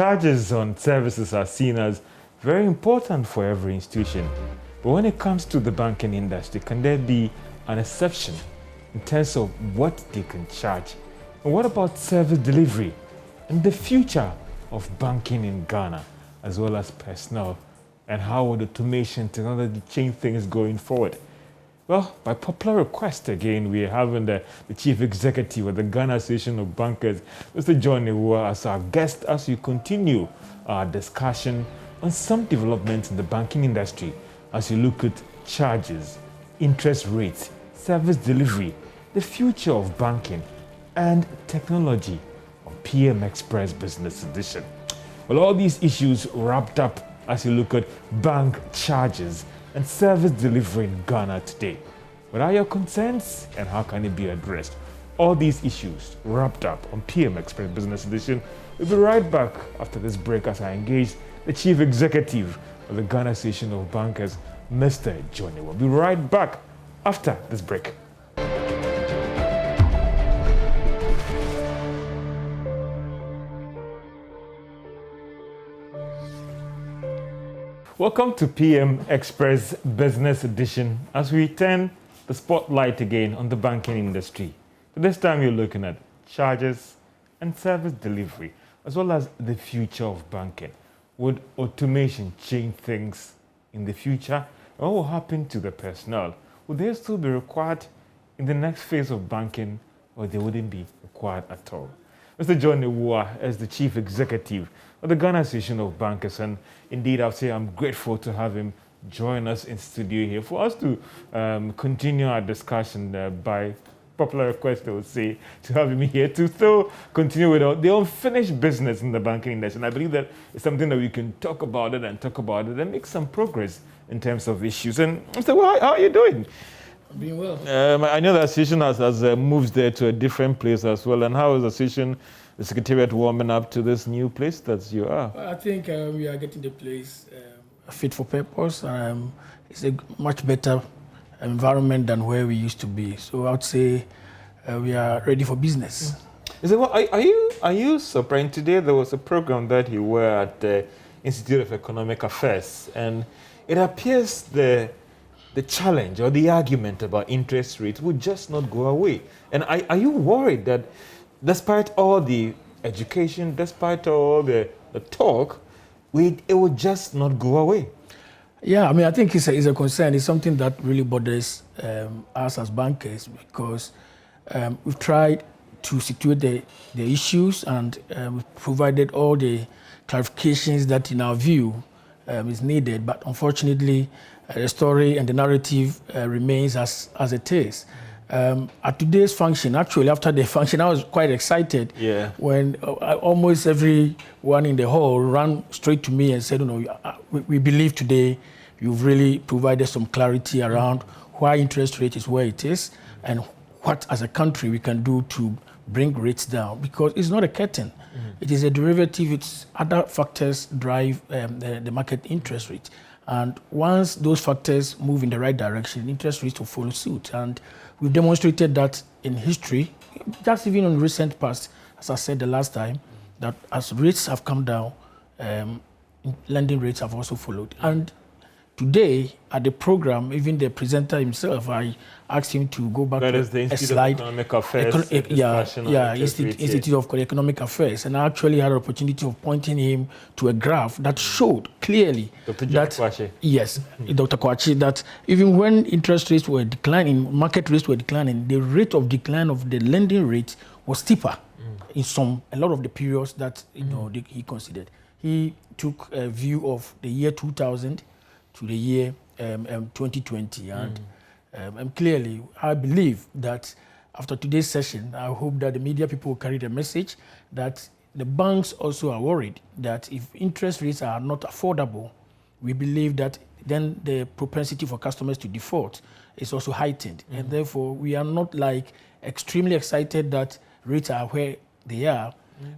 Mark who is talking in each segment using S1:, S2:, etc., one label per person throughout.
S1: Charges on services are seen as very important for every institution. But when it comes to the banking industry, can there be an exception in terms of what they can charge? And what about service delivery and the future of banking in Ghana, as well as personnel? And how would automation technology change things going forward? Well, by popular request again, we are having the Chief Executive of the Ghana Association of Bankers, Mr. Awuah, as our guest as we continue our discussion on some developments in the banking industry as we look at charges, interest rates, service delivery, the future of banking, and technology on PM Express Business Edition. Well, all these issues wrapped up as we look at bank charges and service delivery in Ghana today. What are your concerns and how can it be addressed? All these issues wrapped up on PM Express Business Edition. We'll be right back after this break as I engage the Chief Executive of the Ghana Association of Bankers, Mr. JoyNews. We'll be right back after this break. Welcome to PM Express Business Edition as we turn the spotlight again on the banking industry. This time we're looking at charges and service delivery, as well as the future of banking. Would automation change things in the future? What will happen to the personnel? Would they still be required in the next phase of banking, or they wouldn't be required at all? Mr. Awuah is the Chief Executive of the Ghana Association of Bankers, and indeed I'll say I'm grateful to have him join us in studio here for us to continue our discussion by popular request, I would say, to have him here to still continue with the unfinished business in the banking industry. And I believe that it's something that we can talk about it and make some progress in terms of issues. And Mr. Awuah, how are you doing?
S2: I'm doing well.
S1: I know the association has moved there to a different place as well. And how is the association, the secretariat, warming up to this new place that you are?
S2: I think we are getting the place fit for purpose. It's a much better environment than where we used to be. So I would say we are ready for business.
S1: Are you surprised? Today there was a program that you were at the Institute of Economic Affairs, and it appears the challenge or the argument about interest rates would just not go away. And are you worried that despite all the education, despite all the talk, it will just not go away?
S2: Yeah, I mean, I think it's a concern. It's something that really bothers us as bankers, because we've tried to situate the issues and we've provided all the clarifications that in our view is needed. But unfortunately, the story and the narrative remains as it is. At today's function, actually, after the function, I was quite excited when almost everyone in the hall ran straight to me and said, we believe today you've really provided some clarity around why interest rate is where it is and what, as a country, we can do to bring rates down. Because it's not a curtain. It is a derivative. It's other factors drive the market interest rate. And once those factors move in the right direction, interest rates will follow suit. And we've demonstrated that in history, just even in recent past, as I said the last time, that as rates have come down, lending rates have also followed. And today, at the program, even the presenter himself, I asked him to go back
S1: to
S2: a slide.
S1: Economic Affairs.
S2: Institute of Economic Affairs. And I actually had an opportunity of pointing him to a graph that showed clearly
S1: Dr.
S2: that, yes, Dr. Kwachi, that even when interest rates were declining, market rates were declining, the rate of decline of the lending rate was steeper in a lot of the periods that he considered. He took a view of the year 2000 to the year 2020. And clearly, I believe that after today's session, I hope that the media people will carry the message that the banks also are worried that if interest rates are not affordable, we believe that then the propensity for customers to default is also heightened. And therefore, we are not extremely excited that rates are where they are,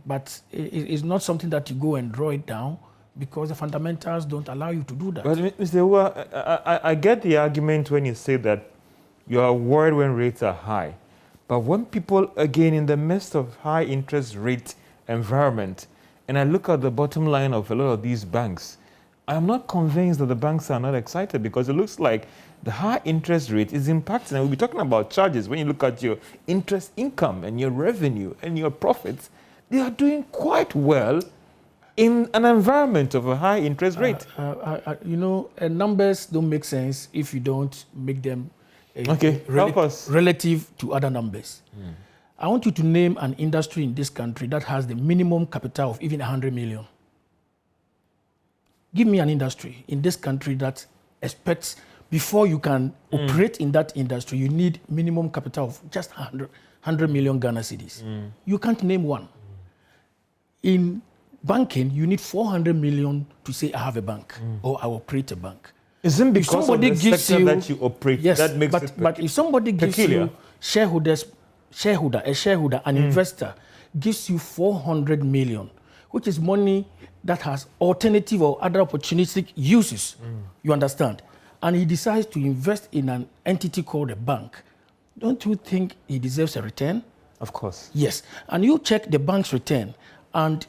S2: but it's not something that you go and draw it down, because the fundamentals don't allow you to do that.
S1: But Mr. Awuah, I get the argument when you say that you are worried when rates are high. But when people, again, in the midst of high interest rate environment, and I look at the bottom line of a lot of these banks, I'm not convinced that the banks are not excited, because it looks like the high interest rate is impacting. And we'll be talking about charges. When you look at your interest income and your revenue and your profits, they are doing quite well in an environment of a high interest rate.
S2: Numbers don't make sense if you don't make them
S1: help us.
S2: Relative to other numbers. I want you to name an industry in this country that has the minimum capital of even 100 million. Give me an industry in this country that expects, before you can operate in that industry, you need minimum capital of just 100 million Ghana cedis. You can't name one. In banking, you need 400 million to say I have a bank or I operate a bank.
S1: Isn't because of the sector that you operate,
S2: yes,
S1: that makes it
S2: but if somebody gives you an investor gives you 400 million, which is money that has alternative or other opportunistic uses, you understand? And he decides to invest in an entity called a bank, don't you think he deserves a return?
S1: Of course.
S2: Yes. And you check the bank's return and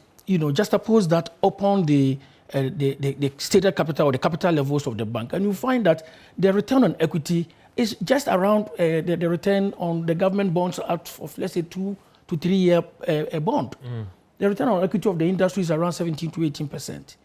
S2: just suppose that upon the stated capital or the capital levels of the bank, and you find that the return on equity is just around the return on the government bonds out of, let's say, 2 to 3 year bond. The return on equity of the industry is around 17 to 18%.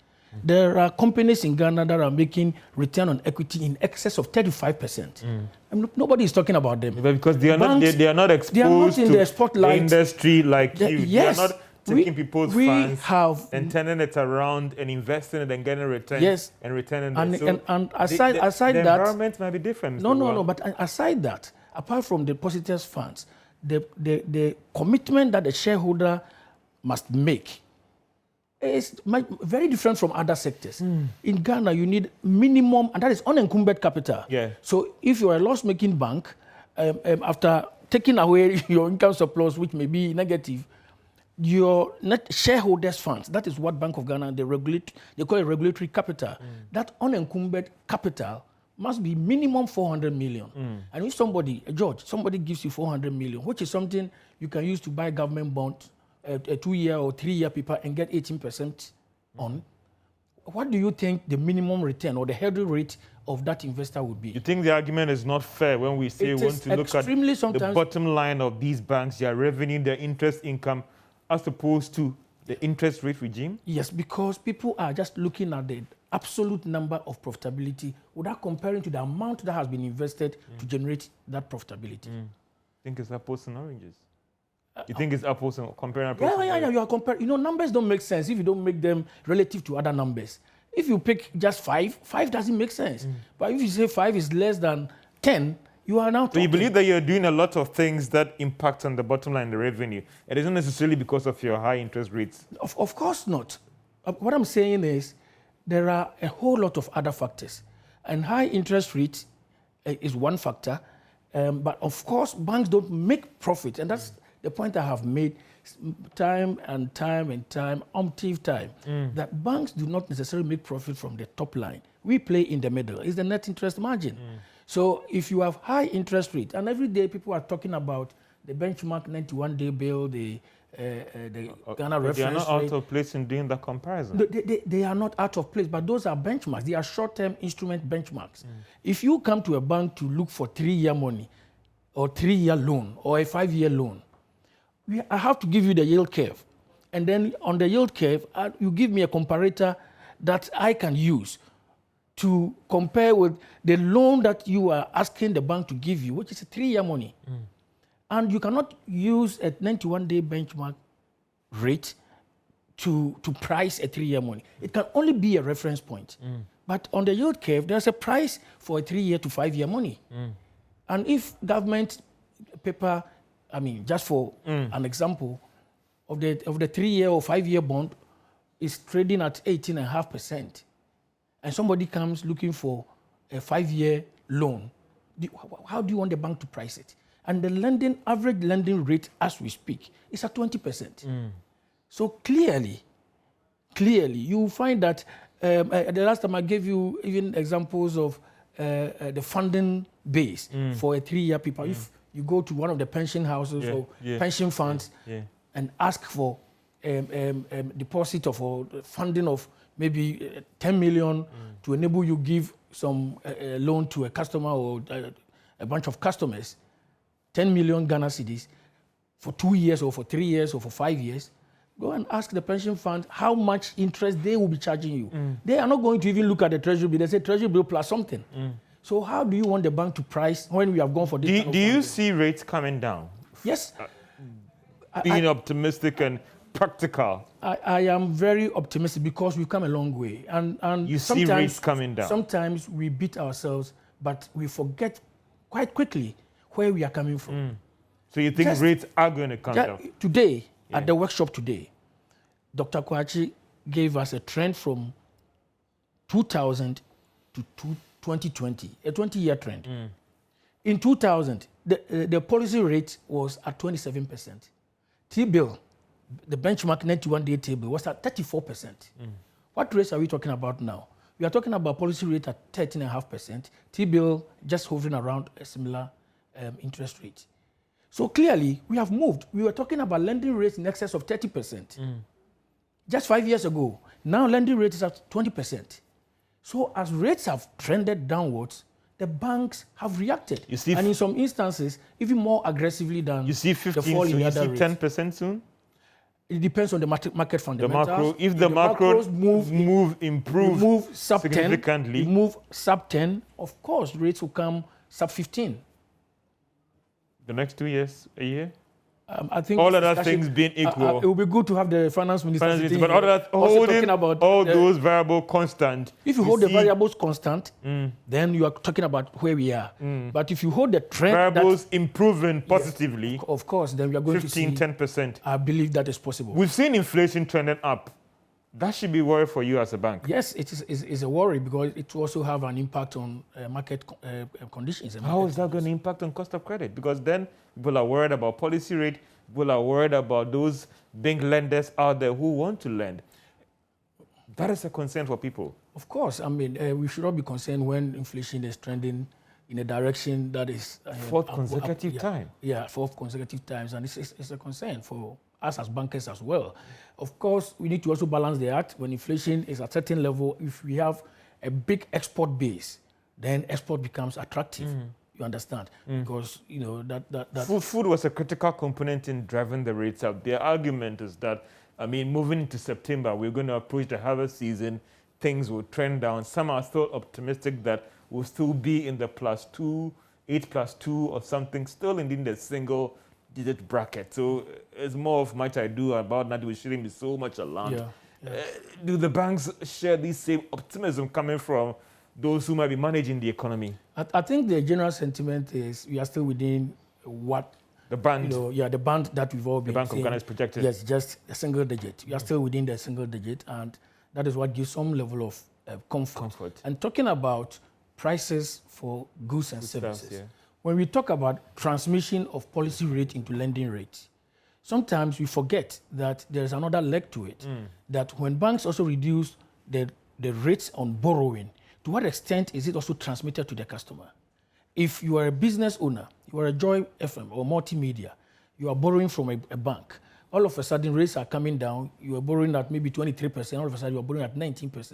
S2: There are companies in Ghana that are making return on equity in excess of 35%. And nobody is talking about them.
S1: Because they are not exposed
S2: in
S1: to
S2: the spotlight.
S1: The industry like you.
S2: Yes.
S1: They are not taking people's funds and turning it around and investing it and getting a return.
S2: Yes.
S1: And returning
S2: it.
S1: So
S2: and aside
S1: the
S2: that,
S1: environment might be different.
S2: No. But aside that, apart from the depositors' funds, the commitment that the shareholder must make is very different from other sectors. In Ghana, you need minimum, and that is unencumbered capital.
S1: Yeah.
S2: So if you are a loss-making bank, after taking away your income surplus, which may be negative, your net shareholders' funds, that is what Bank of Ghana, they call it regulatory capital. That unencumbered capital must be minimum 400 million. And if somebody gives you 400 million, which is something you can use to buy government bonds, a 2-year or 3-year paper and get 18% on, what do you think the minimum return or the hurdle rate of that investor would be?
S1: You think the argument is not fair when we say we want to look at the bottom line of these banks, their revenue, their interest income, as opposed to the interest rate regime?
S2: Yes, because people are just looking at the absolute number of profitability without comparing to the amount that has been invested to generate that profitability.
S1: I think it's apples and oranges. You think it's apples and comparing apples?
S2: Yeah. You are comparing. Numbers don't make sense if you don't make them relative to other numbers. If you pick just 5 doesn't make sense. But if you say 5 is less than 10, you are now talking.
S1: So you believe that you're doing a lot of things that impact on the bottom line, the revenue. It isn't necessarily because of your high interest rates.
S2: Of course not. What I'm saying is there are a whole lot of other factors. And high interest rate is one factor. But of course, banks don't make profit. And that's the point I have made time, umpteen time, that banks do not necessarily make profit from the top line. We play in the middle. It's the net interest margin. So if you have high interest rate, and every day people are talking about the benchmark 91-day bill, the Ghana reference rate.
S1: They are not out of place in doing that comparison.
S2: They are not out of place, but those are benchmarks. They are short-term instrument benchmarks. If you come to a bank to look for 3-year money or 3-year loan or a 5-year loan, I have to give you the yield curve. And then on the yield curve, you give me a comparator that I can use to compare with the loan that you are asking the bank to give you, which is a 3-year money. And you cannot use a 91-day benchmark rate to price a 3-year money. It can only be a reference point. But on the yield curve, there's a price for a 3-year to 5-year money. And if government paper, just for an example, of the 3-year or 5-year bond is trading at 18.5%, and somebody comes looking for a 5-year loan, how do you want the bank to price it? And the average lending rate as we speak is at 20%. So clearly, you find that the last time I gave you even examples of the funding base for a 3-year paper. If you go to one of the pension houses or pension funds and ask for deposit of or funding of maybe 10 million to enable you give some loan to a customer or a bunch of customers, 10 million Ghana cedis for 2 years or for 3 years or for 5 years, go and ask the pension fund how much interest they will be charging you. They are not going to even look at the treasury bill. They say treasury bill plus something. So how do you want the bank to price when we have gone for this?
S1: Do you see rates coming down?
S2: Yes.
S1: Being optimistic and practical.
S2: I am very optimistic because we've come a long way. And
S1: you see rates coming down.
S2: Sometimes we beat ourselves, but we forget quite quickly where we are coming from.
S1: So you think rates are going to come down?
S2: Today, at the workshop today, Dr. Kwachi gave us a trend from 2000 to 2020, a 20-year trend. In 2000, the policy rate was at 27%. T-bill, the benchmark 91-day T-bill, was at 34%. What rates are we talking about now? We are talking about policy rate at 13.5%, T-bill just hovering around a similar interest rate. So clearly, we have moved. We were talking about lending rates in excess of 30%. Just 5 years ago. Now lending rate is at 20%. So as rates have trended downwards, the banks have reacted.
S1: You see,
S2: and in some instances, even more aggressively than
S1: you see 15,
S2: the fall in
S1: so
S2: the
S1: you
S2: other
S1: see
S2: rates.
S1: 10% soon?
S2: It depends on the market fundamentals.
S1: The macro, if the macros improve
S2: sub 10,
S1: significantly,
S2: move sub 10, of course, rates will come sub 15.
S1: The next 2 years, a year?
S2: I think
S1: all other things being equal.
S2: It would be good to have the finance minister
S1: but holding all those variables constant.
S2: If you hold the variables constant, then you are talking about where we are. But if you hold the trend,
S1: variables improving positively,
S2: yes, of course, then we are going
S1: 15,
S2: to see
S1: 10%.
S2: I believe that is possible.
S1: We've seen inflation trending up. That should be worry for you as a bank.
S2: Yes, it is a worry because it will also have an impact on market conditions.
S1: How is that going to impact on cost of credit? Because then people are worried about policy rate, people are worried about those big lenders out there who want to lend. That is a concern for people.
S2: Of course. I mean, we should not be concerned when inflation is trending in a direction that is...
S1: fourth consecutive time.
S2: Yeah, fourth consecutive times. And it's a concern for us as bankers as well. Of course, we need to also balance the act. When inflation is at a certain level, if we have a big export base, then export becomes attractive. You understand? Because, you know, that
S1: food was a critical component in driving the rates up. Their argument is that, I mean, moving into September, we're going to approach the harvest season, things will trend down. Some are still optimistic that we'll still be in the +2, 8+2 or something, still in the single-digit bracket. So it's more of much I do about that we shouldn't be so much alarmed. Do the banks share this same optimism coming from those who might be managing the economy?
S2: I think the general sentiment is we are still within what
S1: the band,
S2: the band that we've all been
S1: the Bank
S2: seeing.
S1: of Ghana is projected.
S2: Yes, just a single digit. We are still within the single digit, and that is what gives some level of comfort. And talking about prices for goods and services, when we talk about transmission of policy rate into lending rates, sometimes we forget that there is another leg to it. That when banks also reduce the rates on borrowing, to what extent is it also transmitted to the customer? If you are a business owner, you are a Joy FM or multimedia, you are borrowing from a bank, all of a sudden rates are coming down, you are borrowing at maybe 23%, all of a sudden you are borrowing at 19%.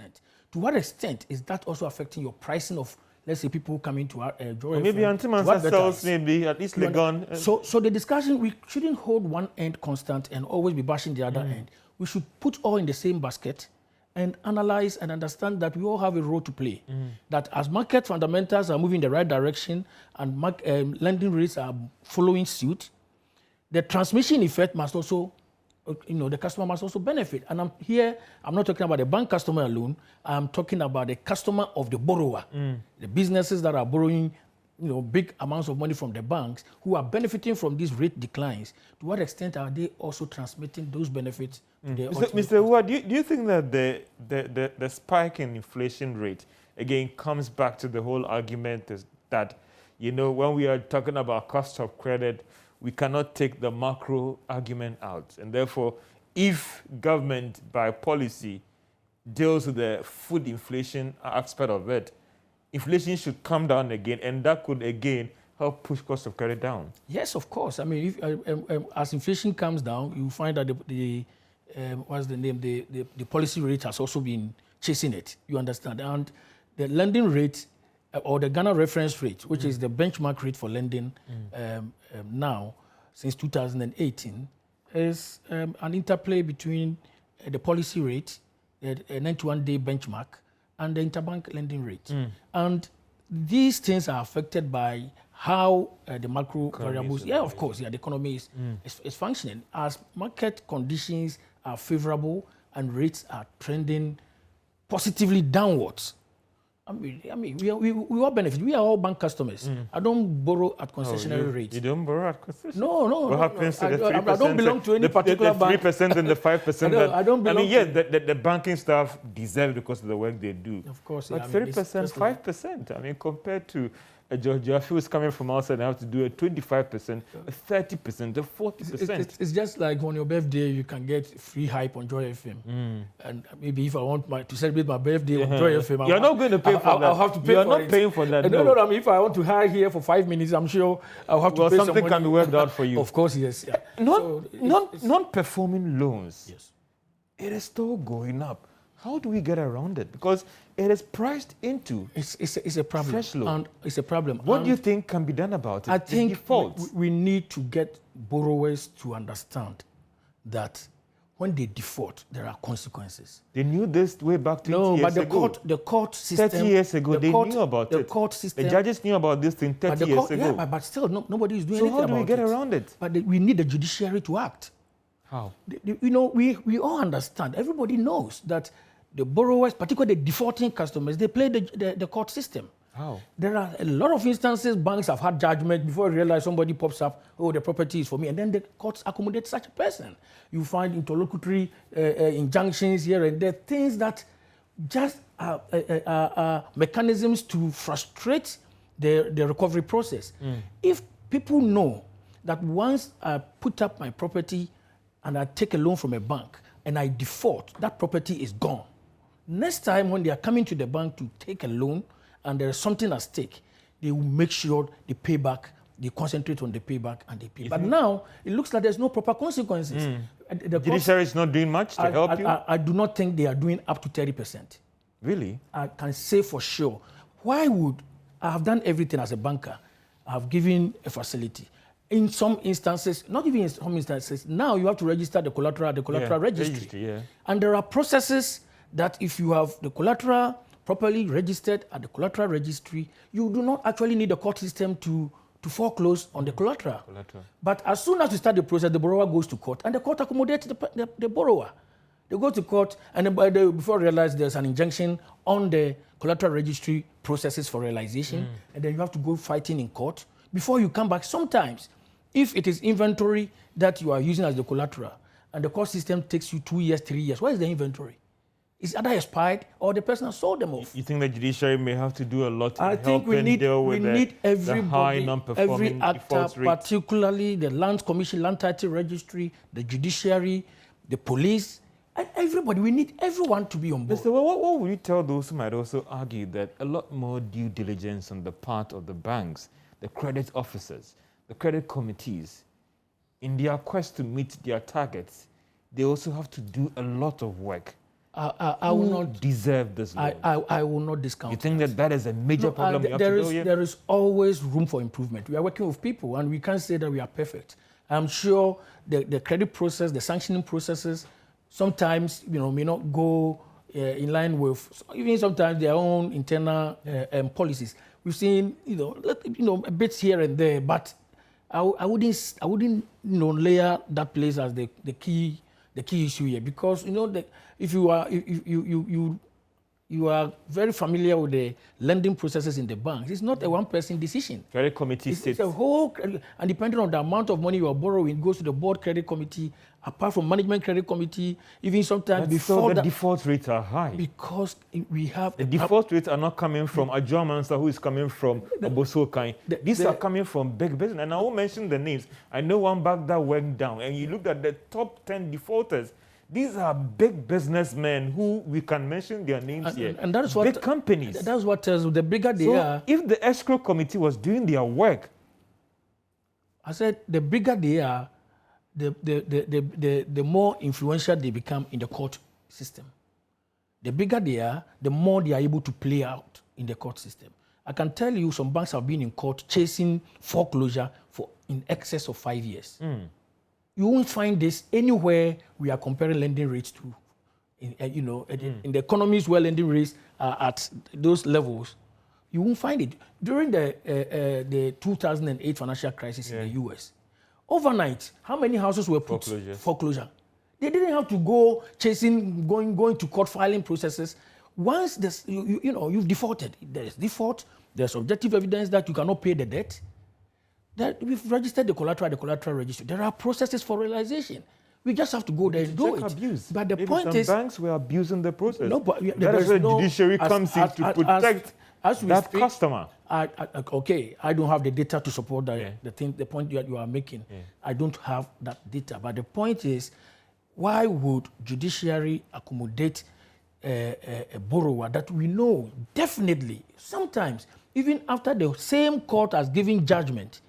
S2: To what extent is that also affecting your pricing of, let's say, people coming to Joy FM?
S1: Maybe Antimansa sells, maybe at least Legon.
S2: So the discussion, we shouldn't hold one end constant and always be bashing the other end. We should put all in the same basket and analyze and understand that we all have a role to play. That as market fundamentals are moving in the right direction and lending rates are following suit, the transmission effect must also, the customer must also benefit. And I'm not talking about the bank customer alone, I'm talking about the customer of the borrower. The businesses that are borrowing big amounts of money from the banks who are benefiting from these rate declines. To what extent are they also transmitting those benefits to their
S1: Mr. Awuah, do you think that the spike in inflation rate, again, comes back to the whole argument is that, when we are talking about cost of credit, we cannot take the macro argument out. And therefore, if government, by policy, deals with the food inflation aspect of it, inflation should come down again, and that could, again, help push cost of credit down.
S2: Yes, of course. I mean, as inflation comes down, you find that the what's the name? The policy rate has also been chasing it. You understand? And the lending rate or the Ghana reference rate, which is the benchmark rate for lending now since 2018, is an interplay between the policy rate, the 91-day benchmark, and the interbank lending rate. And these things are affected by how the macro variables, of course, the economy is functioning. As market conditions are favorable and rates are trending positively downwards, I mean, we all benefit. We are all bank customers. I don't borrow at concessionary rates.
S1: You don't borrow at concessionary?
S2: No.
S1: What happens to the 3%?
S2: I don't belong to any particular bank.
S1: The 3% and the 5%.
S2: I don't belong
S1: the banking staff deserve because of the work they do.
S2: Of course.
S1: But 3%, 5%. I mean, compared to a Georgia who's coming from outside and have to do a 25%, a 30%, a 40%.
S2: It's just like on your birthday, you can get free hype on Joy FM. And maybe if I want to celebrate my birthday on Joy FM,
S1: you're not going to pay for that.
S2: I'll have to pay for it.
S1: You're not paying for that.
S2: No. I mean, if I want to hire here for 5 minutes, I'm sure I'll have to pay some money.
S1: Something can be worked out for you.
S2: Of course, yes. Yeah.
S1: Non-performing loans.
S2: Yes.
S1: It is still going up. How do we get around it? Because it is priced into
S2: it's a problem.
S1: Fresh loan.
S2: And it's a problem.
S1: What do you think can be done about it?
S2: I think we need to get borrowers to understand that when they default, there are consequences.
S1: They knew this way back 20 years ago.
S2: No, but the court system...
S1: 30 years ago, they knew about it.
S2: The court system...
S1: The judges knew about this thing 30 years ago.
S2: Yeah, but still, nobody is doing anything about it.
S1: So how do we get around it?
S2: But we need the judiciary to act.
S1: How?
S2: We all understand. Everybody knows that the borrowers, particularly the defaulting customers, they play the court system.
S1: How?
S2: There are a lot of instances banks have had judgment before you realize somebody pops up, oh, the property is for me, and then the courts accommodate such a person. You find interlocutory injunctions here and there, things that just are mechanisms to frustrate the recovery process. If people know that once I put up my property and I take a loan from a bank and I default, that property is gone. Next time when they are coming to the bank to take a loan and there is something at stake, they will make sure they pay back, they concentrate on the payback and they pay. But now it looks like there's no proper consequences. The
S1: judiciary is not doing much to help you?
S2: I do not think they are doing up to 30%.
S1: Really?
S2: I can say for sure. Why would I have done everything as a banker? I have given a facility. In some instances, not even in some instances, now you have to register the collateral at the collateral registry. And there are processes that if you have the collateral properly registered at the collateral registry, you do not actually need the court system to foreclose on the collateral. But as soon as you start the process, the borrower goes to court and the court accommodates the borrower. They go to court and before realize there's an injunction on the collateral registry processes for realization, and then you have to go fighting in court before you come back. Sometimes, if it is inventory that you are using as the collateral and the court system takes you 2 years, 3 years, where is the inventory? It's either expired or the person has sold them off.
S1: You think the judiciary may have to do a lot to
S2: help
S1: and deal with the high non-performing
S2: every actor,
S1: default rate?
S2: particularly the Land Commission, Land Title Registry, the judiciary, the police, and everybody. We need everyone to be on board.
S1: Mr. What would you tell those who might also argue that a lot more due diligence on the part of the banks, the credit officers, the credit committees, in their quest to meet their targets, they also have to do a lot of work?
S2: I will not
S1: deserve this loan.
S2: I will not discount.
S1: You think that is a major problem you have to deal with?
S2: There is always room for improvement. We are working with people, and we can't say that we are perfect. I'm sure the credit process, the sanctioning processes, sometimes may not go in line with even sometimes their own internal policies. We've seen a bit here and there, but I wouldn't layer that place as the key issue here, because if you are very familiar with the lending processes in the banks, it's not a one-person decision.
S1: Credit committee
S2: it's a whole, and depending on the amount of money you are borrowing, it goes to the board credit committee, apart from management credit committee, even sometimes before
S1: the default rates are high.
S2: Because we have...
S1: The default rates are not coming from a German who is coming from Obosokai. These are coming from big business. And I won't mention the names. I know one bank that went down, and you looked at the top 10 defaulters. These are big businessmen who we can mention their names here.
S2: And that is what...
S1: Big companies.
S2: That's what tells you the bigger they are...
S1: If the escrow committee was doing their work...
S2: I said the bigger they are, the more influential they become in the court system. The bigger they are, the more they are able to play out in the court system. I can tell you some banks have been in court chasing foreclosure for in excess of 5 years. You won't find this anywhere we are comparing lending rates to. In the economies where lending rates are at those levels, you won't find it. During the 2008 financial crisis in the US, overnight, how many houses were put foreclosure? They didn't have to go chasing, going to court filing processes. Once this, you've defaulted, there's default, there's objective evidence that you cannot pay the debt. That we've registered the collateral register. There are processes for realization. We just have to go there and do it.
S1: Abuse.
S2: But the
S1: Maybe
S2: point
S1: some
S2: is,
S1: banks were abusing the process.
S2: No, but
S1: that is where judiciary comes in to protect that customer.
S2: Okay, I don't have the data to support the point that you are making. I don't have that data. But the point is, why would judiciary accommodate a borrower that we know definitely, sometimes, even after the same court has given judgment,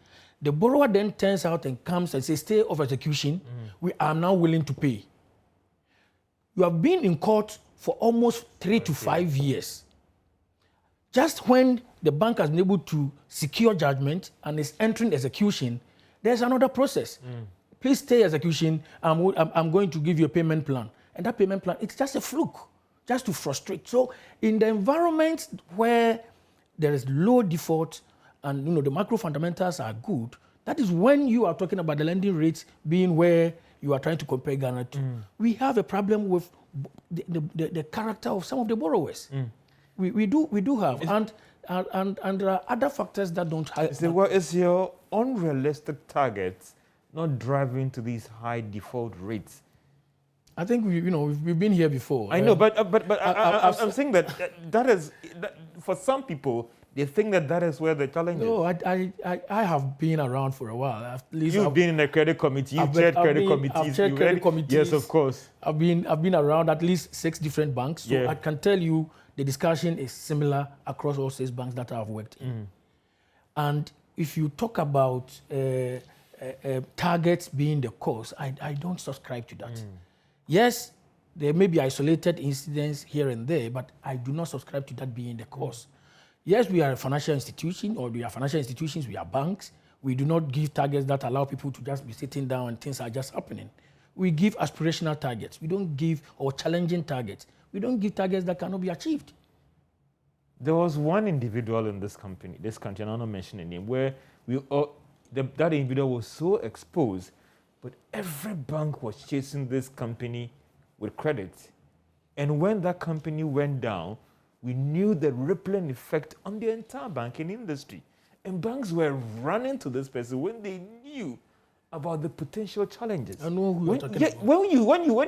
S2: the borrower then turns out and comes and says, stay of execution, we are now willing to pay. You have been in court for almost 3 to 5 years. Just when the bank has been able to secure judgment and is entering execution, there's another process. Please stay execution, I'm going to give you a payment plan. And that payment plan, it's just a fluke, just to frustrate. So in the environment where there is low default and the macro fundamentals are good, that is when you are talking about the lending rates being where you are trying to compare Ghana to. We have a problem with the character of some of the borrowers. We do have, and there are other factors that don't have.
S1: So what is your unrealistic target not driving to these high default rates?
S2: I think we've been here before.
S1: I know, but I'm saying that is for some people, they think that is where the challenge is.
S2: No, I have been around for a while. At least
S1: you've been in a credit committee. You've chaired credit committees.
S2: I've chaired credit committees.
S1: Yes, of course.
S2: I've been around at least 6 different banks. So I can tell you the discussion is similar across all 6 banks that I've worked in. And if you talk about targets being the cause, I don't subscribe to that. Yes, there may be isolated incidents here and there, but I do not subscribe to that being the cause. Yes, we are a financial institution, or we are financial institutions, we are banks. We do not give targets that allow people to just be sitting down and things are just happening. We give aspirational targets. We don't give, or challenging targets. We don't give targets that cannot be achieved.
S1: There was one individual in this country, I'm not mentioning him, where that individual was so exposed, but every bank was chasing this company with credit. And when that company went down, we knew the rippling effect on the entire banking industry. And banks were running to this person when they knew about the potential challenges.
S2: I know who you're talking about.
S1: When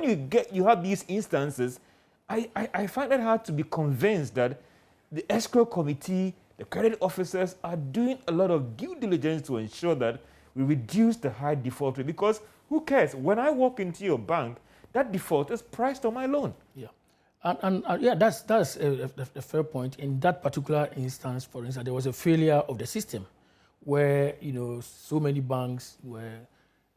S1: you have these instances, I find it hard to be convinced that the escrow committee, the credit officers are doing a lot of due diligence to ensure that we reduce the high default rate. Because who cares? When I walk into your bank, that default is priced on my loan.
S2: Yeah. And that's a fair point. In that particular instance, for instance, there was a failure of the system where so many banks were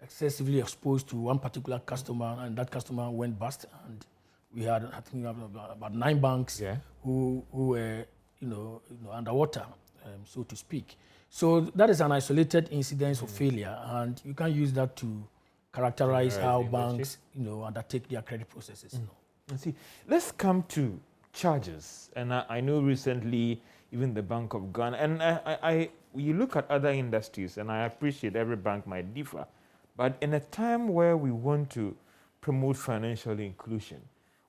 S2: excessively exposed to one particular customer, and that customer went bust. And we had, I think, about 9 banks who were underwater, so to speak. So that is an isolated incidence of failure, and you can use that to characterize how banks undertake their credit processes.
S1: See, let's come to charges. And I know recently, even the Bank of Ghana, and you look at other industries, and I appreciate every bank might differ, but in a time where we want to promote financial inclusion,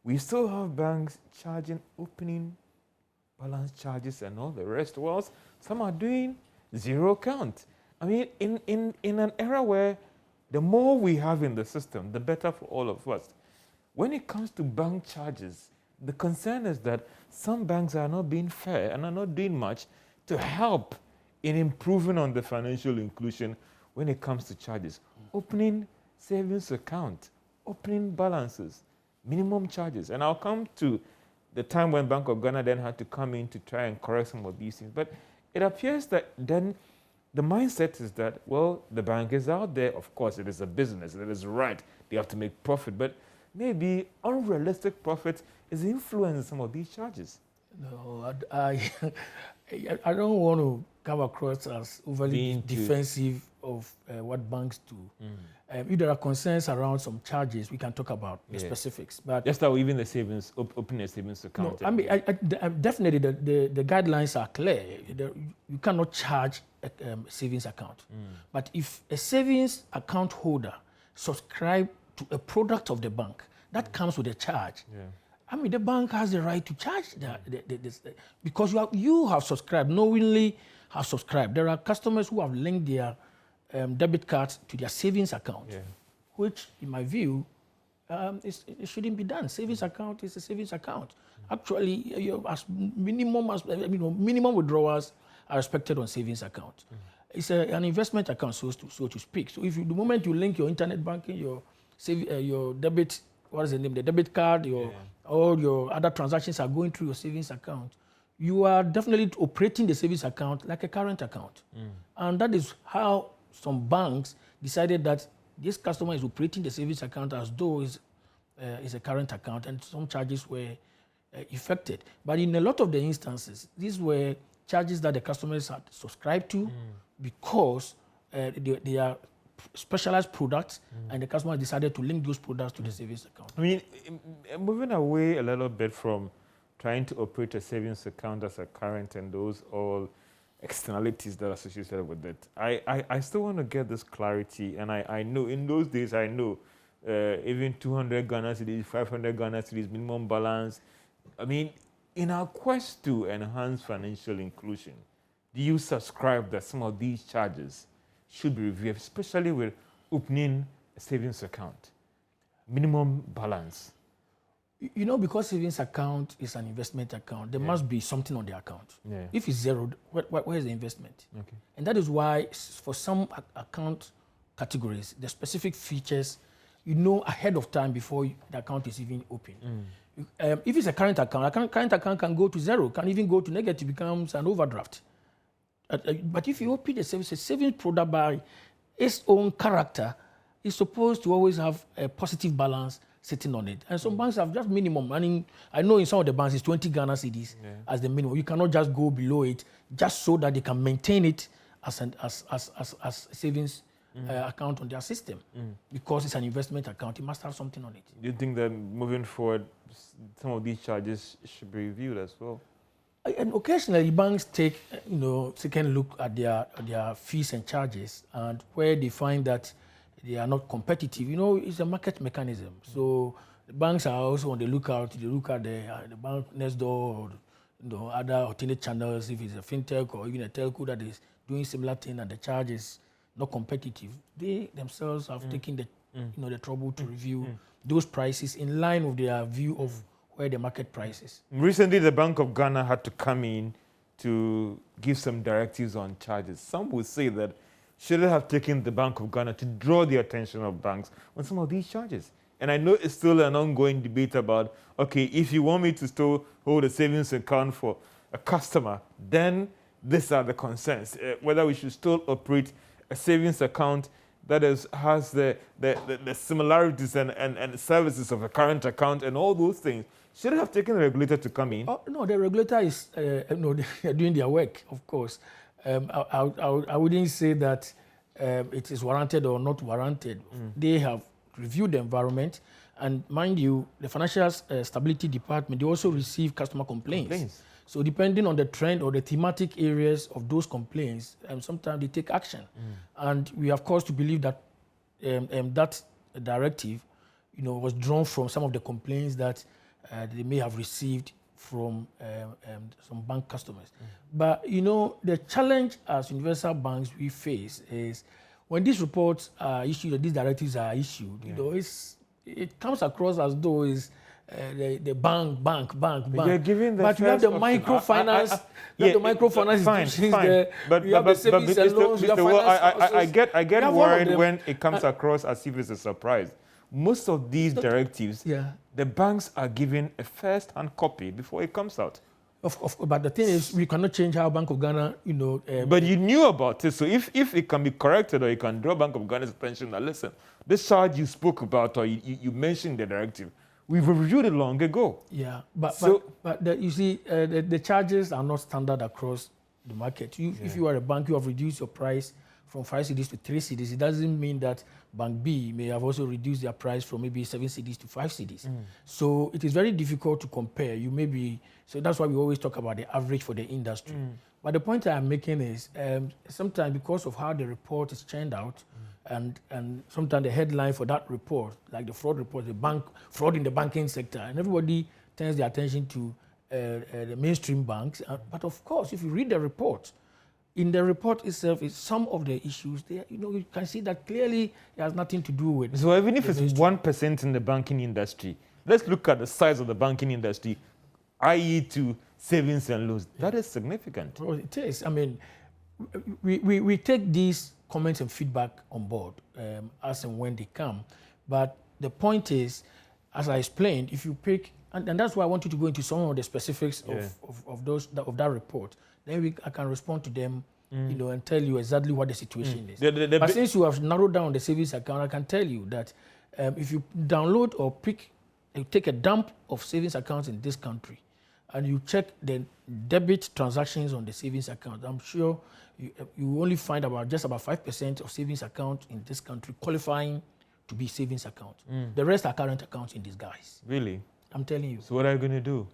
S1: we still have banks charging opening balance charges and all the rest. Well, some are doing zero count. I mean, in an era where the more we have in the system, the better for all of us. When it comes to bank charges, the concern is that some banks are not being fair and are not doing much to help in improving on the financial inclusion when it comes to charges. Opening savings account, opening balances, minimum charges. And I'll come to the time when Bank of Ghana then had to come in to try and correct some of these things. But it appears that then the mindset is that, well, the bank is out there. Of course, it is a business. It is right. They have to make profit. But maybe unrealistic profit is influencing some of these charges.
S2: No, I don't want to come across as overly defensive of what banks do. If there are concerns around some charges, we can talk about the specifics. But
S1: just how even the savings, opening a savings account.
S2: No, I mean, definitely the guidelines are clear. You cannot charge a savings account. But if a savings account holder subscribe to a product of the bank, that comes with a charge. I mean, the bank has the right to charge because you have subscribed, knowingly have subscribed. There are customers who have linked their debit cards to their savings account, which, in my view, it shouldn't be done. Savings account is a savings account. Actually, minimum withdrawals are expected on savings account. It's an investment account, so to speak. So if the moment you link your internet banking, your debit, what is the name? The debit card, all your other transactions are going through your savings account. You are definitely operating the savings account like a current account. And that is how some banks decided that this customer is operating the savings account as though it's a current account, and some charges were effected. But in a lot of the instances, these were charges that the customers had subscribed to because they are specialized products, and the customer decided to link those products to the savings account. I
S1: mean, moving away a little bit from trying to operate a savings account as a current and those all externalities that are associated with it, I still want to get this clarity, and I know in those days, I know even 200 Ghana cedis, 500 Ghana cedis, minimum balance. I mean, in our quest to enhance financial inclusion, do you subscribe that some of these charges should be reviewed, especially with opening a savings account? Minimum balance.
S2: You know, because savings account is an investment account, there must be something on the account. If it's zeroed, where is the investment? And that is why for some account categories, the specific features, you know ahead of time before the account is even open. If it's a current account can go to zero, can even go to negative, becomes an overdraft. But if you open a savings product by its own character, it's supposed to always have a positive balance sitting on it. And some banks have just minimum. I know in some of the banks it's 20 Ghana cedis as the minimum. You cannot just go below it just so that they can maintain it as a savings account on their system. Because it's an investment account, it must have something on it.
S1: Do you think that moving forward, some of these charges should be reviewed as well?
S2: And occasionally banks take, second look at their fees and charges, and where they find that they are not competitive. It's a market mechanism. So the banks are also on the lookout. They look at the bank next door, or other alternate channels. If it's a fintech or even a telco that is doing similar thing and the charge is not competitive, they themselves have taken the trouble to review those prices in line with their view of where the market price is.
S1: Recently, the Bank of Ghana had to come in to give some directives on charges. Some would say that should have taken the Bank of Ghana to draw the attention of banks on some of these charges. And I know it's still an ongoing debate about, okay, if you want me to still hold a savings account for a customer, then these are the concerns. Whether we should still operate a savings account that has the similarities and services of a current account and all those things. Should have taken the regulator to come in.
S2: No, the regulator is they are doing their work, of course. I wouldn't say that it is warranted or not warranted. They have reviewed the environment, and mind you, the Financial Stability Department, they also receive customer complaints. So depending on the trend or the thematic areas of those complaints, sometimes they take action. And we have cause to believe that that directive, was drawn from some of the complaints that they may have received from some bank customers. But, the challenge as universal banks we face is when these reports are issued or these directives are issued, it comes across as though it's the bank.
S1: You're giving the
S2: but you have the microfinance, the microfinance institutions there.
S1: But
S2: you have the savings and loans, you have finance
S1: I get worried when it comes across as if it's a surprise. Most of these directives, the banks are given a first-hand copy before it comes out.
S2: But the thing is, we cannot change how Bank of Ghana,
S1: But you knew about it, so if it can be corrected, or you can draw Bank of Ghana's attention that, listen, this charge you spoke about, or you mentioned the directive, we've reviewed it long ago.
S2: Yeah, but you see, the charges are not standard across the market. If you are a bank, you have reduced your price from 5 cedis to 3 cedis. It doesn't mean that Bank B may have also reduced their price from maybe 7 cedis to 5 cedis. So it is very difficult to compare. So that's why we always talk about the average for the industry. But the point I'm making is sometimes because of how the report is churned out, and sometimes the headline for that report, like the fraud report, fraud in the banking sector, and everybody turns their attention to the mainstream banks. But of course, if you read the report, in the report itself, is some of the issues there. You can see that clearly it has nothing to do with.
S1: So even if it's 1% in the banking industry, let's look at the size of the banking industry, i.e., to savings and loans. That is significant.
S2: Well, it is. I mean, we take these comments and feedback on board as and when they come. But the point is, as I explained, if you pick, and that's why I want you to go into some of the specifics of that report. Then I can respond to them, and tell you exactly what the situation is. But since you have narrowed down the savings account, I can tell you that if you download or take a dump of savings accounts in this country, and you check the debit transactions on the savings account, I'm sure you only find just about 5% of savings accounts in this country qualifying to be savings accounts. The rest are current accounts in disguise.
S1: Really?
S2: I'm telling you.
S1: So what are you going to do?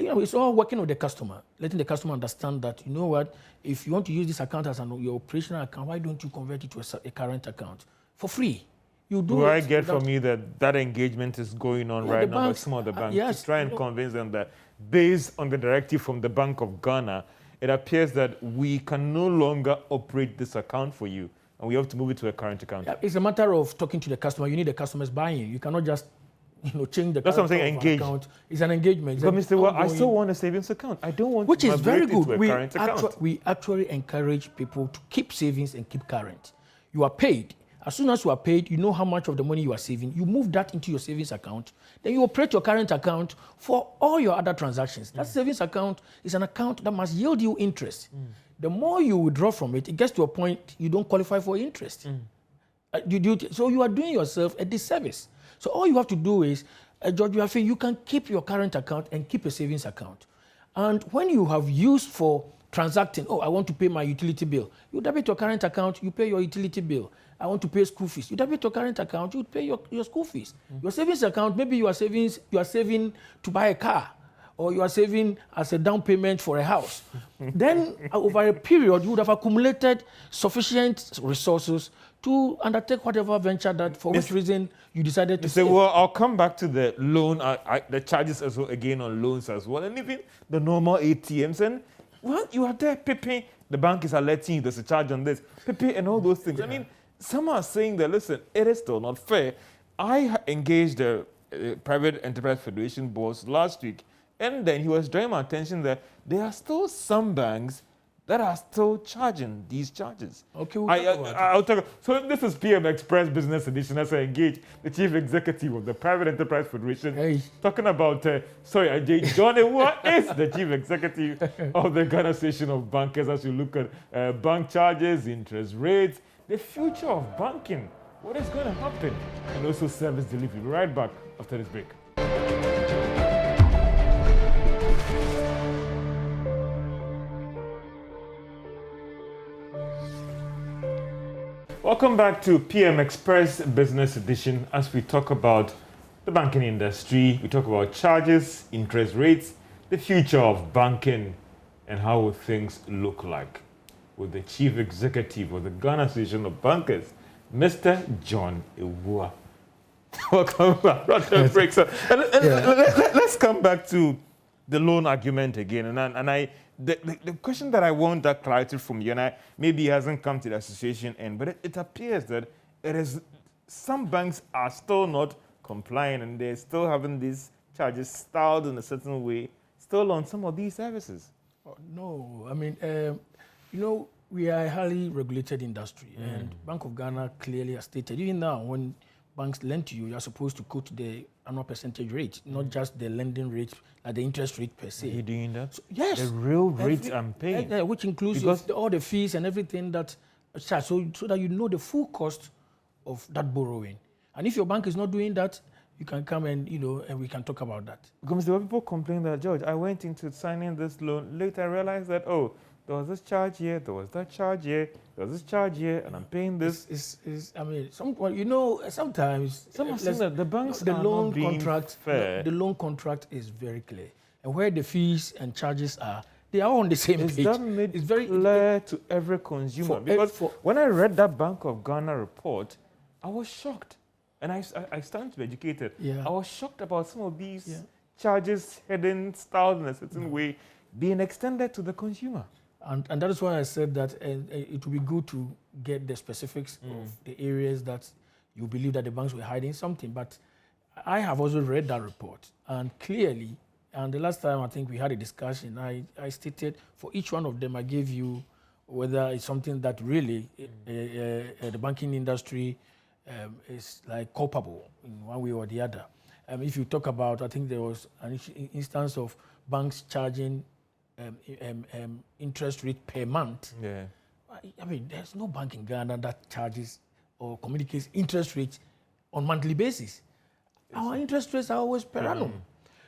S2: It's all working with the customer, letting the customer understand that, you know what, if you want to use this account as your operational account, why don't you convert it to a current account for free? You do.
S1: I get from you that engagement is going on right now with some of the banks to try and convince them that based on the directive from the Bank of Ghana, it appears that we can no longer operate this account for you, and we have to move it to a current account. Yeah,
S2: it's a matter of talking to the customer. You need the customer's buy-in. You cannot just change the.
S1: That's what I'm saying. Engage.
S2: Account. It's an engagement.
S1: But Mr. Well, I still want a savings account. I don't want
S2: which
S1: to
S2: is very good.
S1: To a current account.
S2: We actually encourage people to keep savings and keep current. You are paid. As soon as you are paid, you know how much of the money you are saving. You move that into your savings account. Then you operate your current account for all your other transactions. That savings account is an account that must yield you interest. The more you withdraw from it, it gets to a point you don't qualify for interest. So you are doing yourself a disservice. So all you have to do is, George, you can keep your current account and keep a savings account. And when you have used for transacting, I want to pay my utility bill, you debit your current account, you pay your utility bill. I want to pay school fees. You debit your current account, you pay your school fees. Your savings account, maybe you are saving to buy a car, or you are saving as a down payment for a house. Then over a period, you would have accumulated sufficient resources to undertake whatever venture that, for which reason you decided to save.
S1: Well, I'll come back to the loan, the charges as well, again on loans as well, and even the normal ATMs. And well, you are there, Pepe, the bank is alerting you, there's a charge on this, Pepe, and all those things. I mean, some are saying that, listen, it is still not fair. I engaged the Private Enterprise Federation boss last week, and then he was drawing my attention that there are still some banks that are still charging these charges.
S2: Okay,
S1: I'll talk. So this is PM Express Business Edition as I engage the Chief Executive of the Private Enterprise Federation, talking about, John Awuah is the Chief Executive of the Ghana Association of Bankers as we look at bank charges, interest rates, the future of banking, what is going to happen, and also service delivery. We'll be right back after this break. Welcome back to PM Express Business Edition as we talk about the banking industry. We talk about charges, interest rates, the future of banking, and how will things look like. With the Chief Executive of the Ghana Association of Bankers, Mr. John Awuah. Welcome back. Let's come back to the loan argument again. The question that I want that clarity from you, and maybe it hasn't come to the association end, but it appears that some banks are still not complying and they're still having these charges styled in a certain way, still on some of these services.
S2: No, I mean, we are a highly regulated industry, and Bank of Ghana clearly has stated, even now, when banks lend to you, you're supposed to quote the annual percentage rate, not just the lending rate, like the interest rate per se.
S1: Are you doing that?
S2: So, yes.
S1: The real rate I'm paying.
S2: Which includes all the fees and everything that charged, so that you know the full cost of that borrowing. And if your bank is not doing that, you can come and, and we can talk about that.
S1: Because there were people complaining that, George, I went into signing this loan. Later I realized that, oh, there was this charge here, there was that charge here, there was this charge here, and I'm paying this.
S2: Sometimes
S1: the banks
S2: the
S1: are
S2: loan
S1: not being
S2: contract,
S1: fair.
S2: The loan contract is very clear. And where the fees and charges are, they are on the same page.
S1: That made it's very clear to every consumer. Because when I read that Bank of Ghana report, I was shocked. And I stand to be educated.
S2: Yeah.
S1: I was shocked about some of these charges heading styled in a certain way being extended to the consumer.
S2: And that is why I said that it would be good to get the specifics of the areas that you believe that the banks were hiding something. But I have also read that report, and clearly, and the last time I think we had a discussion, I stated for each one of them, I gave you whether it's something that really the banking industry is like culpable in one way or the other. If you talk about, I think there was an instance of banks charging interest rate per month.
S1: Yeah.
S2: I mean, there's no bank in Ghana that charges or communicates interest rates on monthly basis. Our interest rates are always per annum.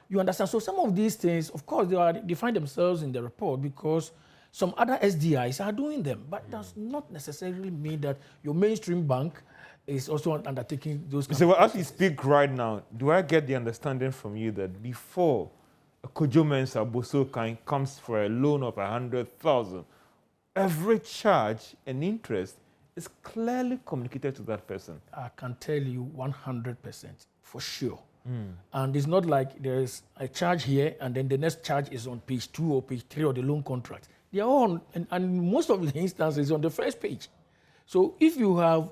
S2: You understand? So some of these things, of course, they find themselves in the report because some other SDIs are doing them, but does not necessarily mean that your mainstream bank is also undertaking those kinds
S1: of as we speak right now, do I get the understanding from you that before a Kojo Mensah Bosokan comes for a loan of 100,000, every charge and interest is clearly communicated to that person?
S2: I can tell you 100% for sure. And it's not like there's a charge here and then the next charge is on page 2 or page 3 of the loan contract. They are on, and most of the instances on the first page. So if you have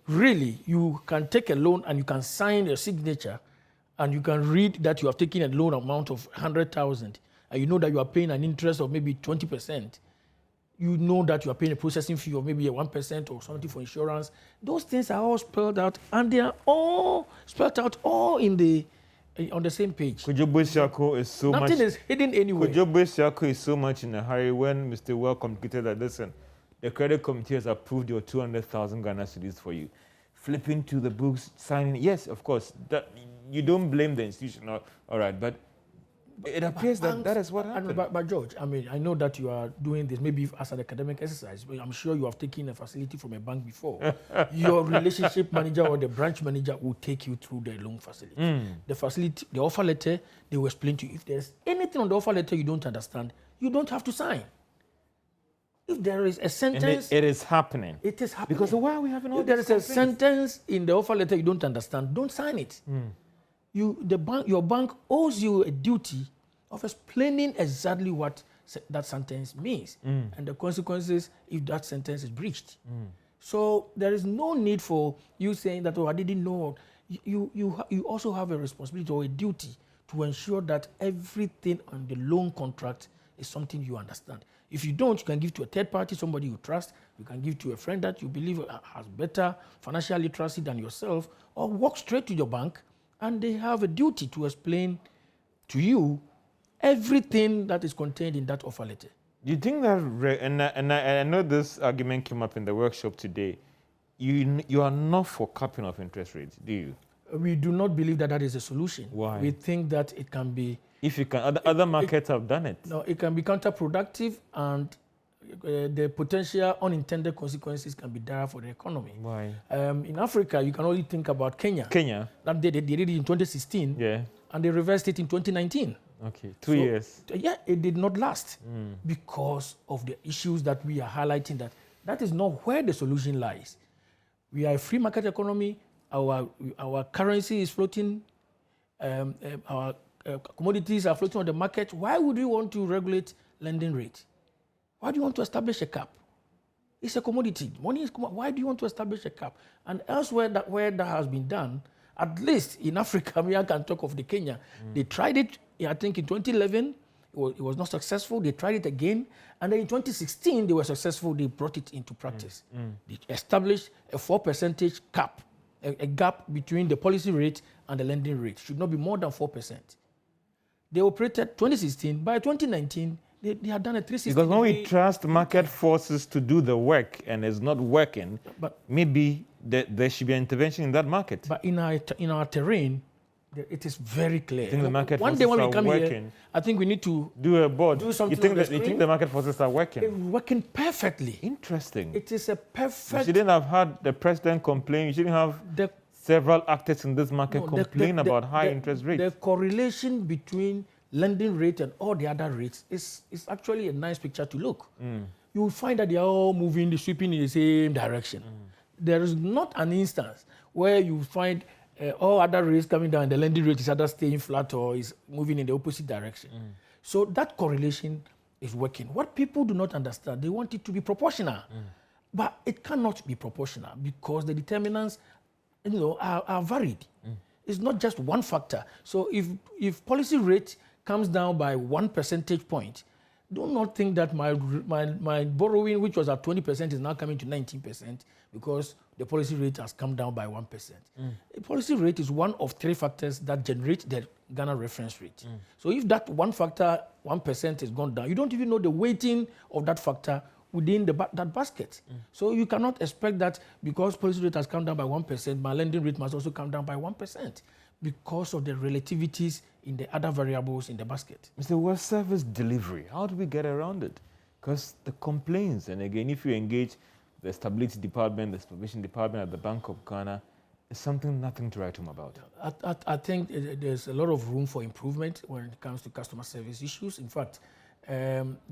S2: really, you can take a loan and you can sign a signature and you can read that you have taken a loan amount of 100,000 and you know that you are paying an interest of maybe 20%. You know that you are paying a processing fee of maybe a 1% or something for insurance. Those things are all spelled out, and they are all spelled out all on the same page.
S1: Kojo Bosokan is so
S2: Nothing is hidden anywhere.
S1: Kojo Bosokan is so much in a hurry when Mr. Well communicated that, listen, the credit committee has approved your 200,000 Ghana cedis for you. Flipping to the books, signing. Yes, of course, that you don't blame the institution. All right, but it appears that is what happened.
S2: But George, I mean, I know that you are doing this maybe as an academic exercise, but I'm sure you have taken a facility from a bank before. Your relationship manager or the branch manager will take you through the loan facility. The facility, the offer letter, they will explain to you. If there's anything on the offer letter you don't understand, you don't have to sign. If there is a sentence...
S1: And it is happening.
S2: It is happening.
S1: Because why are we having all
S2: If there is a sentence in the offer letter you don't understand, don't sign it. Your bank owes you a duty of explaining exactly what that sentence means and the consequences if that sentence is breached. So there is no need for you saying that, oh, I didn't know. You also have a responsibility or a duty to ensure that everything on the loan contract is something you understand. If you don't, you can give to a third party, somebody you trust. You can give to a friend that you believe has better financial literacy than yourself, or walk straight to your bank, and they have a duty to explain to you everything that is contained in that offer letter.
S1: Do you think that, and I know this argument came up in the workshop today, you are not for capping of interest rates, do you?
S2: We do not believe that is a solution.
S1: Why?
S2: We think that it can be...
S1: If you can, other markets have done it.
S2: No, it can be counterproductive, and the potential unintended consequences can be dire for the economy.
S1: Why?
S2: In Africa, you can only think about Kenya. That they did it in 2016, and they reversed it in 2019.
S1: Okay, 2 years.
S2: Yeah, it did not last because of the issues that we are highlighting. That is not where the solution lies. We are a free market economy. Our currency is floating. Our commodities are floating on the market. Why would we want to regulate lending rate? Why do you want to establish a cap? It's a commodity. Money is why do you want to establish a cap? And elsewhere where that has been done, at least in Africa, I can talk of the Kenya. They tried it, I think, in 2011. It was not successful. They tried it again. And then in 2016, they were successful. They brought it into practice. They established a 4% cap a gap between the policy rate and the lending rate. Should not be more than 4%. They operated 2016. By 2019, they had done a 360.
S1: Because when we trust market forces to do the work and it's not working, but maybe there should be an intervention in that market.
S2: But in our terrain, it is very clear.
S1: I think the market
S2: One
S1: forces
S2: day when
S1: are
S2: we come
S1: working.
S2: here, I think we need to
S1: do a board.
S2: Do something.
S1: You think the market forces are working?
S2: It's working perfectly.
S1: Interesting.
S2: It is a perfect.
S1: You shouldn't have had the president complain. You shouldn't have several actors in this market complain about high interest rates.
S2: The correlation between lending rate and all the other rates is actually a nice picture to look. You will find that they are all sweeping in the same direction. There is not an instance where you find all other rates coming down, the lending rate is either staying flat or is moving in the opposite direction. So that correlation is working. What people do not understand, they want it to be proportional. But it cannot be proportional because the determinants are varied. It's not just one factor. So if policy rate comes down by 1 percentage point, do not think that my borrowing, which was at 20%, is now coming to 19% because the policy rate has come down by 1%. The policy rate is one of 3 factors that generate the Ghana reference rate. So if that one factor, 1%, is gone down, you don't even know the weighting of that factor within that basket. So you cannot expect that because policy rate has come down by 1%, my lending rate must also come down by 1% because of the relativities in the other variables in the basket.
S1: Mr. Awuah, service delivery, how do we get around it? Because the complaints, and again, if you engage the stability department, the supervision department at the Bank of Ghana, is nothing to write home about.
S2: I think there's a lot of room for improvement when it comes to customer service issues. In fact,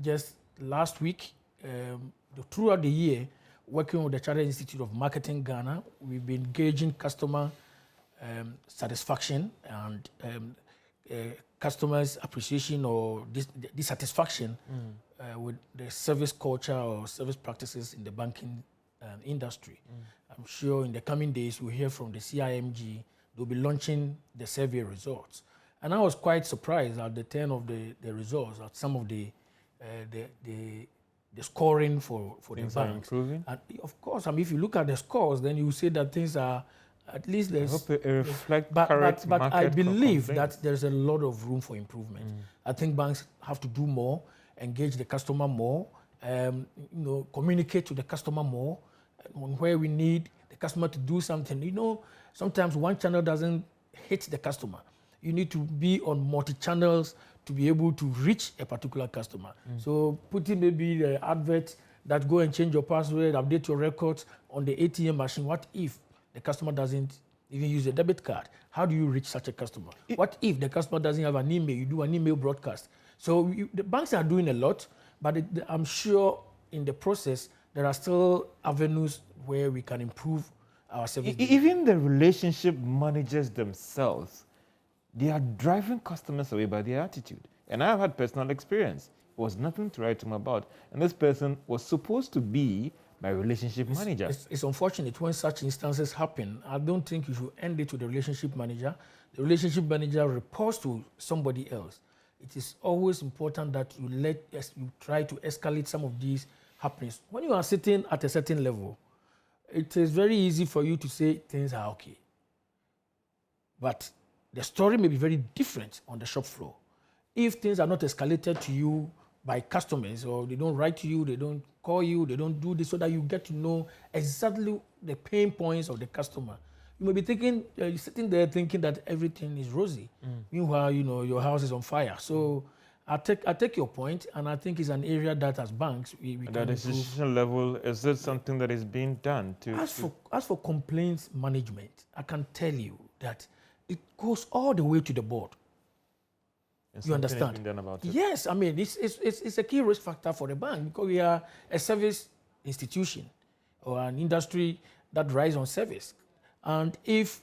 S2: just last week, throughout the year, working with the Chartered Institute of Marketing Ghana, we've been gauging customer satisfaction and customers' appreciation or dissatisfaction with the service culture or service practices in the banking industry. I'm sure in the coming days we'll hear from the CIMG. They'll be launching the survey results. And I was quite surprised at the turn of the results, at some of the scoring for the banks.
S1: Are improving?
S2: And of course, if you look at the scores, then you see that things are at least there's.
S1: I hope it reflects
S2: but I believe
S1: complaints.
S2: that there's a lot of room for improvement. I think banks have to do more, engage the customer more, communicate to the customer more, where we need the customer to do something. Sometimes one channel doesn't hit the customer. You need to be on multi-channels to be able to reach a particular customer. So putting maybe the advert that go and change your password, update your records on the ATM machine. What if the customer doesn't even use a debit card? How do you reach such a customer? What if the customer doesn't have an email? You do an email broadcast. So the banks are doing a lot, but I'm sure in the process, there are still avenues where we can improve our service.
S1: Even the relationship managers themselves, they are driving customers away by their attitude. And I've had personal experience. It was nothing to write home about. And this person was supposed to be my relationship manager.
S2: It's unfortunate when such instances happen. I don't think you should end it to the relationship manager. The relationship manager reports to somebody else. It is always important that you try to escalate some of these happenings. When you are sitting at a certain level, it is very easy for you to say things are okay. But the story may be very different on the shop floor. If things are not escalated to you by customers, or they don't write to you, they don't call you, they don't do this, so that you get to know exactly the pain points of the customer. You may be thinking, you're sitting there thinking that everything is rosy. Meanwhile, your house is on fire. So I take your point, and I think it's an area that as banks we can
S1: at the institutional level, is it something that is being done to?
S2: As for complaints management, I can tell you that it goes all the way to the board. You understand?
S1: Done about it.
S2: Yes, it's a key risk factor for the bank because we are a service institution or an industry that rides on service. And if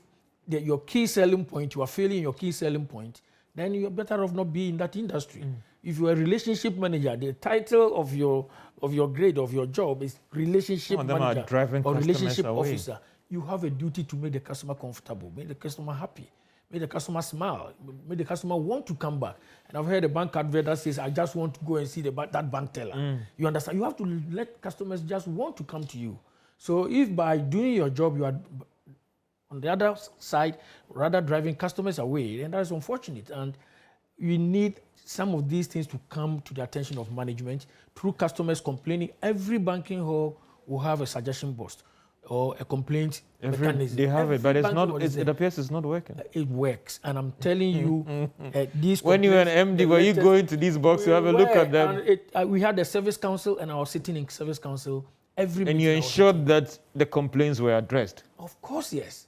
S2: your key selling point, you are failing your key selling point, then you're better off not being in that industry. If you're a relationship manager, the title of your grade of your job is relationship manager or relationship officer. You have a duty to make the customer comfortable, make the customer happy, make the customer smile, make the customer want to come back. And I've heard a bank advert that says, I just want to go and see that bank teller. You understand? You have to let customers just want to come to you. So if by doing your job, you are on the other side, rather driving customers away, and that is unfortunate. And we need some of these things to come to the attention of management through customers complaining. Every banking hall will have a suggestion box or a complaint mechanism.
S1: They have
S2: Every
S1: it, but it's
S2: banking
S1: not.
S2: hall
S1: It appears it's not working.
S2: It works, and I'm telling you, these.
S1: When you were an MD, were you going to these boxes to have a look at them?
S2: We had a service council, and I was sitting in service council every.
S1: And you ensured that the complaints were addressed.
S2: Of course, yes.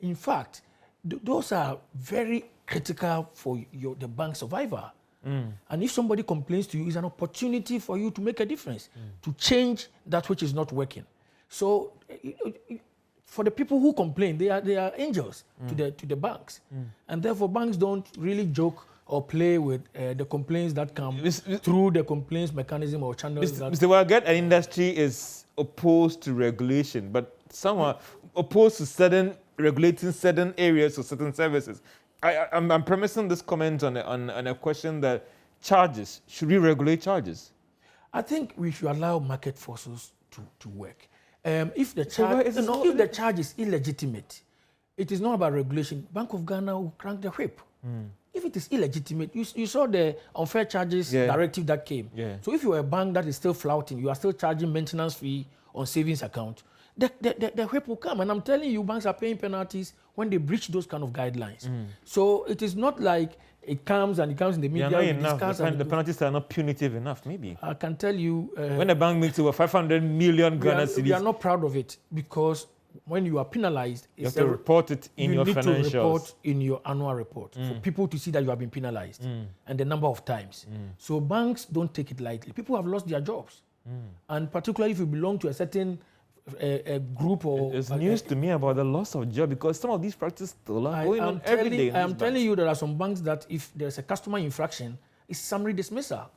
S2: In fact, those are very critical for the bank survivor. And if somebody complains to you, it's an opportunity for you to make a difference, to change that which is not working. So, for the people who complain, they are angels to the banks, and therefore banks don't really joke or play with the complaints that come through the complaints mechanism or channels.
S1: Mr. Wagat, an industry is opposed to regulation, but some are opposed to regulating certain areas or certain services. I'm premising this comment on a question that charges. Should we regulate charges?
S2: I think we should allow market forces to work. If the charge is illegitimate, it is not about regulation. Bank of Ghana will crank the whip. If it is illegitimate, you saw the unfair charges directive that came. Yeah. So if you are a bank that is still flouting, you are still charging maintenance fee on savings account, the whip will come. And I'm telling you, banks are paying penalties when they breach those kind of guidelines. So it is not like it comes in the media.
S1: They are not enough. The penalties are not punitive enough, maybe.
S2: I can tell you.
S1: When a bank makes over 500 million Ghana cedis.
S2: We are not proud of it, because when you are penalized,
S1: you have to report it in your financials. You need to report
S2: in your annual report for people to see that you have been penalized and the number of times. So banks don't take it lightly. People have lost their jobs. And particularly if you belong to a certain a group or...
S1: It's news to me about the loss of job, because some of these practices still are going on every day.
S2: I'm telling you, there are some banks that if there's a customer infraction, it's summary dismissal.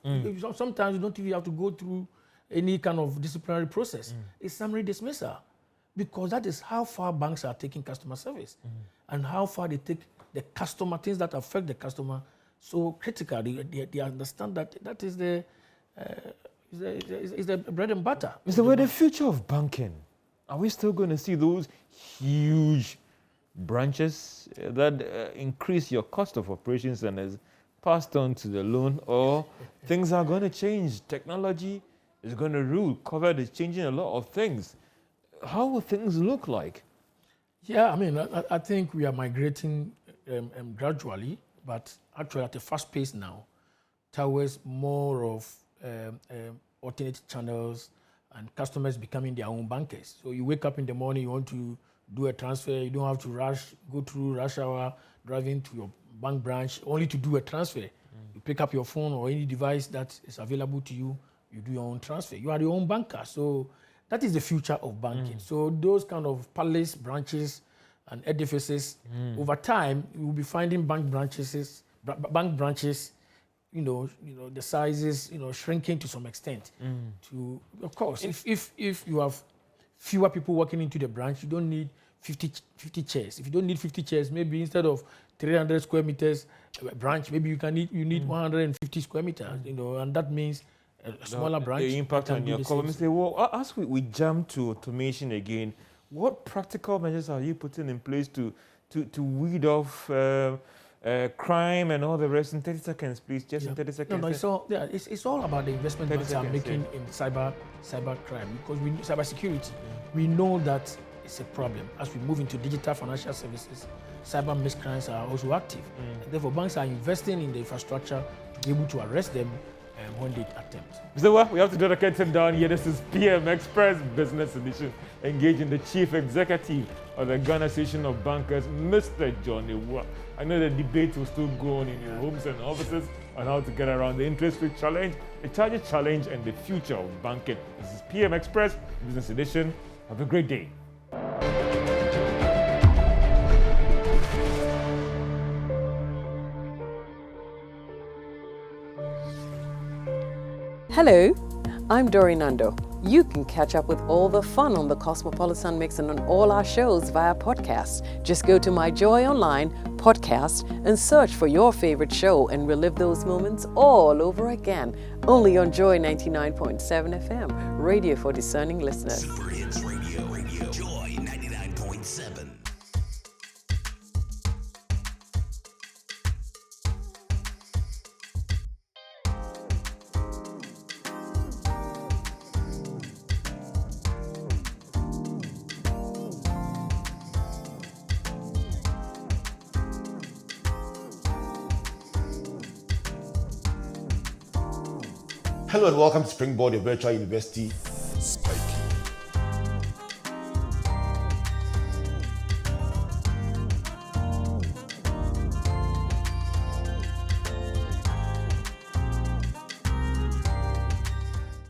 S2: Sometimes you don't even have to go through any kind of disciplinary process. It's summary dismissal, because that is how far banks are taking customer service and how far they take the customer, things that affect the customer so critical. They understand that is the bread and butter.
S1: Mr. Where the future of banking? Are we still going to see those huge branches that increase your cost of operations and is passed on to the loan, or things are going to change? Technology is going to rule. COVID is changing a lot of things. How will things look like?
S2: Yeah, I mean, I think we are migrating gradually, but actually at a fast pace now, towards more of alternate channels and customers becoming their own bankers. So you wake up in the morning, you want to do a transfer, you don't have to go through rush hour, driving to your bank branch only to do a transfer. You pick up your phone or any device that is available to you, you do your own transfer. You are your own banker. So that is the future of banking. So those kind of palace branches and edifices, over time, you will be finding bank branches, the sizes, shrinking to some extent. To, of course, if you have fewer people walking into the branch, you don't need 50 chairs. If you don't need 50 chairs, maybe instead of 300 square meters branch, maybe you need 150 square meters. And that means a smaller branch.
S1: The impact on your economy. Well, as we jump to automation again, what practical measures are you putting in place to weed off crime and all the rest? In 30 seconds, please. Just in 30 seconds.
S2: It's all about the investment banks are making in cyber crime, because cybersecurity. We know that it's a problem. As we move into digital financial services, cyber miscrimes are also active. And therefore, banks are investing in the infrastructure to be able to arrest them when they attempt.
S1: So we have to do the curtain down here. This is PM Express Business Edition, engaging the Chief Executive of the Ghana Association of Bankers, Mr. Awuah. I know the debate will still go on in your homes and offices on how to get around the interest rate challenge, the charges challenge, and the future of banking. This is PM Express Business Edition. Have a great day.
S3: Hello, I'm Dori Nando. You can catch up with all the fun on the Cosmopolitan Mix and on all our shows via podcast. Just go to My Joy Online podcast and search for your favorite show and relive those moments all over again. Only on Joy 99.7 FM, radio for discerning listeners.
S4: Super Hits Radio, Joy 99.7. Hello and welcome to Springboard, your virtual university.
S5: Spike.